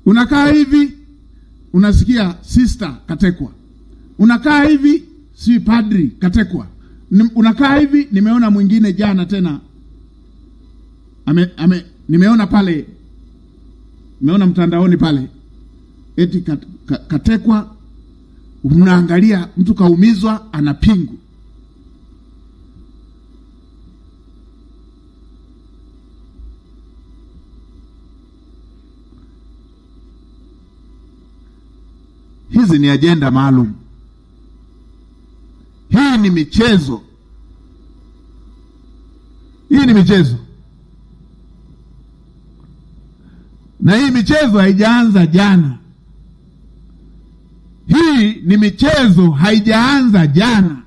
Unakaa hivi unasikia sister katekwa. Unakaa hivi si padri katekwa. Unakaa hivi nimeona mwingine jana tena. Nimeona pale. Nimeona mtandaoni pale. Eti katekwa, unaangalia mtu kaumizwa ana pingu. Hizi ni ajenda maalum. Hii ni michezo. Hii ni michezo. Na hii michezo haijaanza jana. Hii ni michezo haijaanza jana.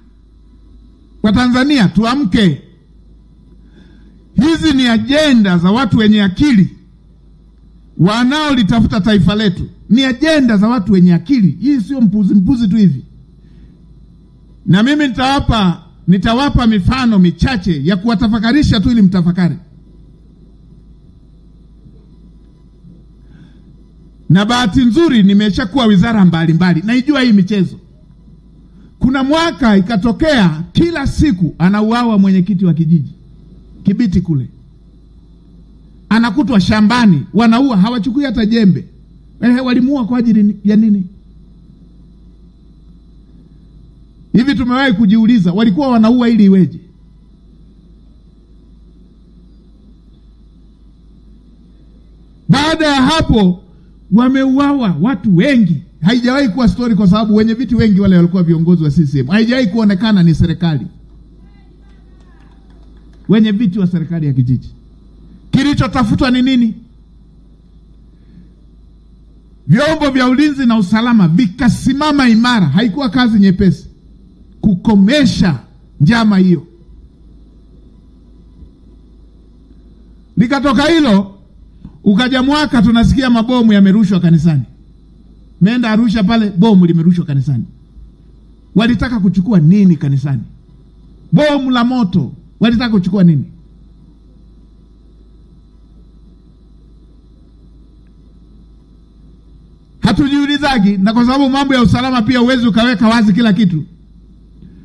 Kwa Tanzania tuamke. Hizi ni ajenda za watu wenye akili wanaolitafuta taifa letu. Ni ajenda za watu wenye akili. Hii sio mpuzi tu hivi. Na mimi nitawapa mifano michache ya kuwatafakarisha tu ili mtafakari. Na bahati nzuri nimeshakuwa wizara mbalimbali. Naijua hii michezo. Kuna mwaka ikatokea kila siku anauawa mwenyekiti wa kijiji Kibiti kule. Anakutwa shambani, wanaua, hawachukui hata jembe. Walimuua kwa ajili ya nini? Hivi tumewahi kujiuliza walikuwa wanaua ili iweje? Baada ya hapo wameuawa watu wengi. Haijawahi kuwa story kwa sababu wenye viti wengi wale walikuwa viongozi wa CCM. Haijawahi kuonekana ni serikali. Wenye viti wa serikali ya kijiji. Kilichotafutwa ni nini? Vyombo vya ulinzi na usalama vikasimama imara. Haikuwa kazi nyepesi kukomesha njama hiyo. Likatoka hilo, ukaja mwaka tunasikia mabomu yamerushwa kanisani. Meenda Arusha pale, bomu limerushwa kanisani. Walitaka kuchukua nini kanisani? Bomu la moto. Walitaka kuchukua nini? Hatujiulizagi, na kwa sababu mambo ya usalama pia uwezi ukaweka wazi kila kitu.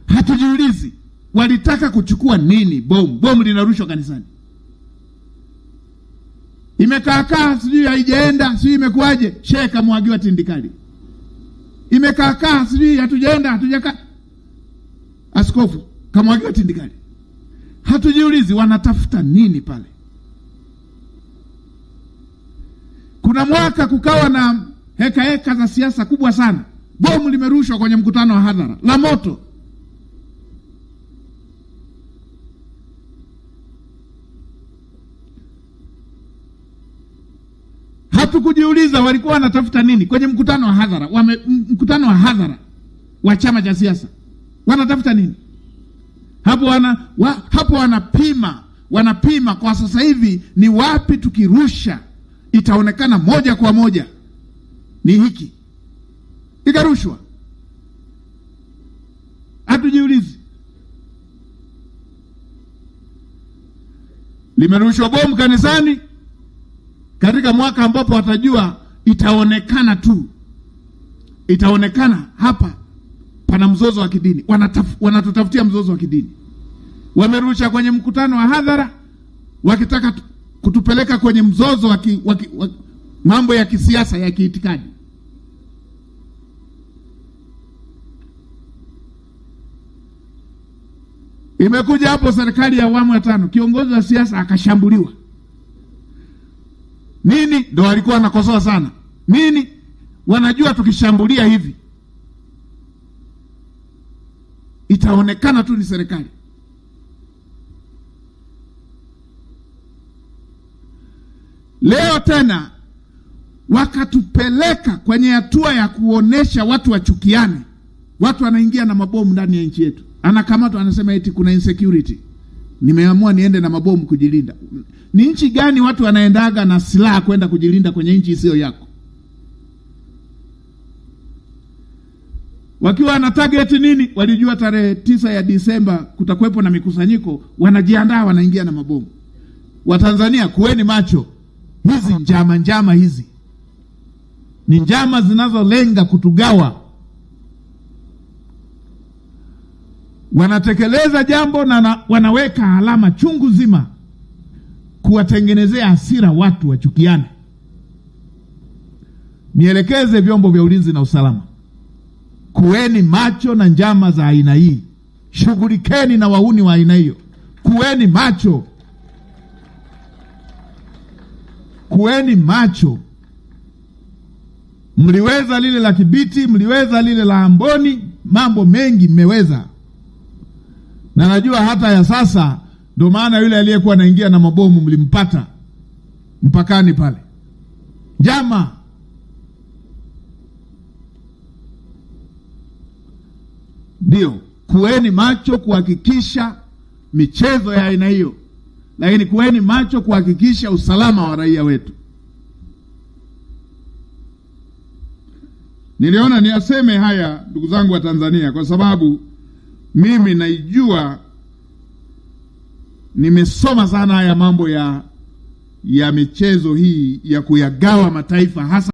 Hatujiulizi walitaka kuchukua nini? Bomu linarushwa kanisani. Imekaakaa sijui haijaenda, sijui imekuaje, cheka mwagiwa tindikali. Imekaakaa sijui hatujaka. Askofu kamwagiwa tindikali. Hatujiulizi wanatafuta nini pale. Kuna mwaka kukawa na heka za siasa kubwa sana. Bomu limerushwa kwenye mkutano wa hadhara la moto. Hatukujiuliza walikuwa wanatafuta nini kwenye mkutano wa hadhara. Mkutano wa hadhara wa chama cha siasa. Wanatafuta nini? Hapo wanapima kwa sasa hivi ni wapi tukirusha itaonekana moja kwa moja ni hiki. Ikarushwa. Hatujiulizi. Limerushwa bomu kanisani katika mwaka ambapo watajua itaonekana tu. Itaonekana hapa pana mzozo wa kidini. Wanatutafutia mzozo wa kidini. Wamerusha kwenye mkutano wa hadhara wakitaka kutupeleka kwenye mzozo wa mambo ya kisiasa ya kiitikadi. Imekuja hapo serikali ya awamu ya 5, kiongozi wa siasa akashambuliwa. Nini? Ndio walikuwa wanakosoa sana. Nini? Wanajua tukishambulia hivi itaonekana tu ni serikali. Leo tena wakatupeleka kwenye hatua ya kuonesha watu wachukiane. Watu wanaingia na mabomu ndani ya nchi yetu. Anakamatwa anasema eti kuna insecurity. Nimeamua niende na mabomu kujilinda. Ni nchi gani watu wanaendaga na silaha kwenda kujilinda kwenye nchi isiyo yako? Wakiwa na target nini? Walijua tarehe 9 ya Disemba kutakuwepo na mikusanyiko, wanajiandaa wanaingia na mabomu. Watanzania kuweni macho. Hizi njama hizi. ni njama zinazolenga kutugawa. Wanatekeleza jambo na wanaweka alama chungu zima kuwatengenezea hasira watu wachukiane. Nielekeze vyombo vya ulinzi na usalama, kuweni macho na njama za aina hii. Shughulikeni na wahuni wa aina hiyo. Kuweni macho. Kuweni macho. Mliweza lile la Kibiti, mliweza lile la Amboni, mambo mengi mmeweza. Na najua hata ya sasa, ndio maana yule aliyekuwa anaingia na mabomu mlimpata mpakani pale. Njama. Ndio, kuweni macho kuhakikisha michezo ya aina hiyo, lakini kuweni macho kuhakikisha usalama wa raia wetu. Niliona niaseme haya, ndugu zangu wa Tanzania, kwa sababu mimi naijua, nimesoma sana haya mambo ya michezo hii ya kuyagawa mataifa, hasa